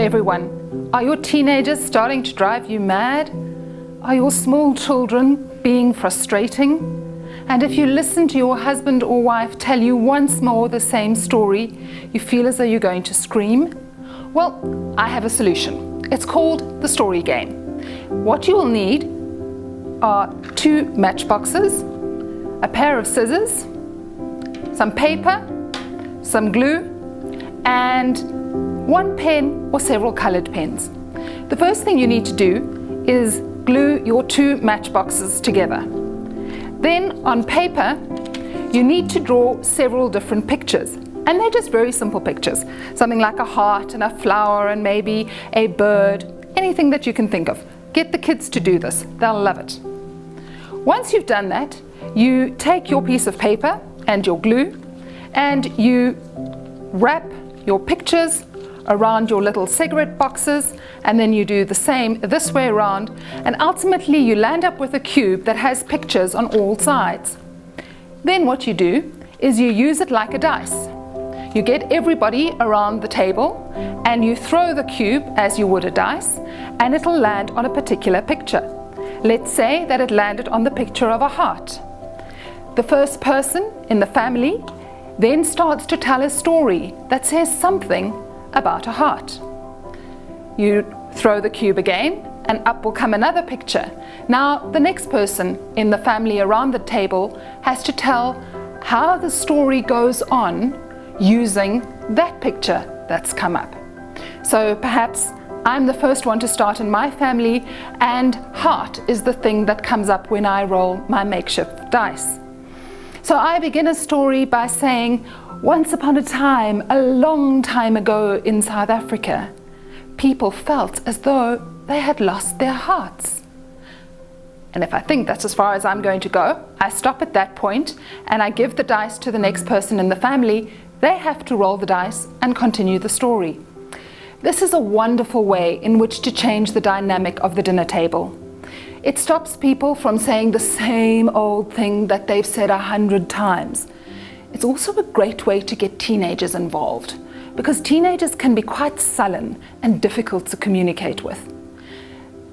Hey everyone, are your teenagers starting to drive you mad? Are your small children being frustrating? And if you listen to your husband or wife tell you once more the same story, you feel as though you're going to scream? Well, I have a solution. It's called the story game. What you will need are 2 matchboxes, a pair of scissors, some paper, some glue, and 1 pen or several colored pens. The first thing you need to do is glue your 2 matchboxes together. Then on paper, you need to draw several different pictures. And they're just very simple pictures. Something like a heart and a flower and maybe a bird, anything that you can think of. Get the kids to do this, they'll love it. Once you've done that, you take your piece of paper and your glue and you wrap your pictures around your little cigarette boxes, and then you do the same this way around, and ultimately you land up with a cube that has pictures on all sides. Then what you do is you use it like a dice. You get everybody around the table and you throw the cube as you would a dice, and it'll land on a particular picture. Let's say that it landed on the picture of a heart. The first person in the family then starts to tell a story that says something about a heart. You throw the cube again and up will come another picture. Now the next person in the family around the table has to tell how the story goes on using that picture that's come up. So perhaps I'm the first one to start in my family, and heart is the thing that comes up when I roll my makeshift dice. So I begin a story by saying, once upon a time, a long time ago in South Africa, people felt as though they had lost their hearts. And if I think that's as far as I'm going to go, I stop at that point and I give the dice to the next person in the family. They have to roll the dice and continue the story. This is a wonderful way in which to change the dynamic of the dinner table. It stops people from saying the same old thing that they've said 100 times. It's also a great way to get teenagers involved, because teenagers can be quite sullen and difficult to communicate with.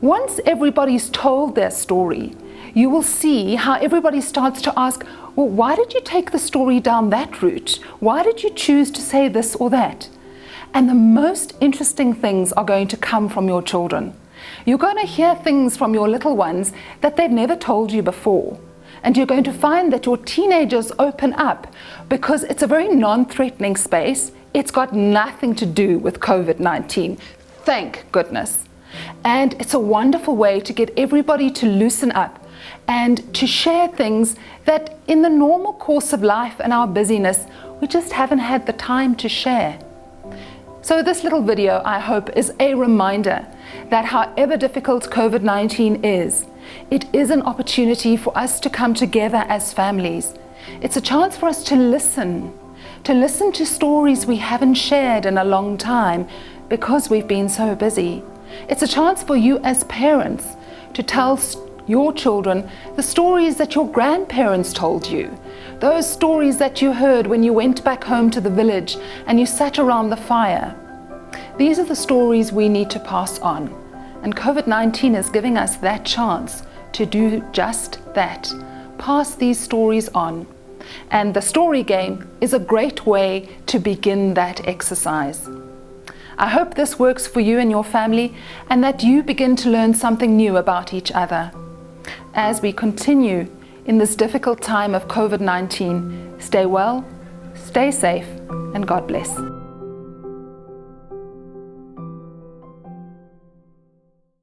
Once everybody's told their story, you will see how everybody starts to ask, well, why did you take the story down that route? Why did you choose to say this or that? And the most interesting things are going to come from your children. You're going to hear things from your little ones that they've never told you before. And you're going to find that your teenagers open up because it's a very non-threatening space. It's got nothing to do with COVID-19, thank goodness. And it's a wonderful way to get everybody to loosen up and to share things that in the normal course of life and our busyness, we just haven't had the time to share. So this little video, I hope, is a reminder that however difficult COVID-19 is, it is an opportunity for us to come together as families. It's a chance for us to listen to stories we haven't shared in a long time because we've been so busy. It's a chance for you as parents to tell your children the stories that your grandparents told you, those stories that you heard when you went back home to the village and you sat around the fire. These are the stories we need to pass on, and COVID-19 is giving us that chance to do just that, pass these stories on. And the story game is a great way to begin that exercise. I hope this works for you and your family, and that you begin to learn something new about each other. As we continue in this difficult time of COVID-19, stay well, stay safe, and God bless.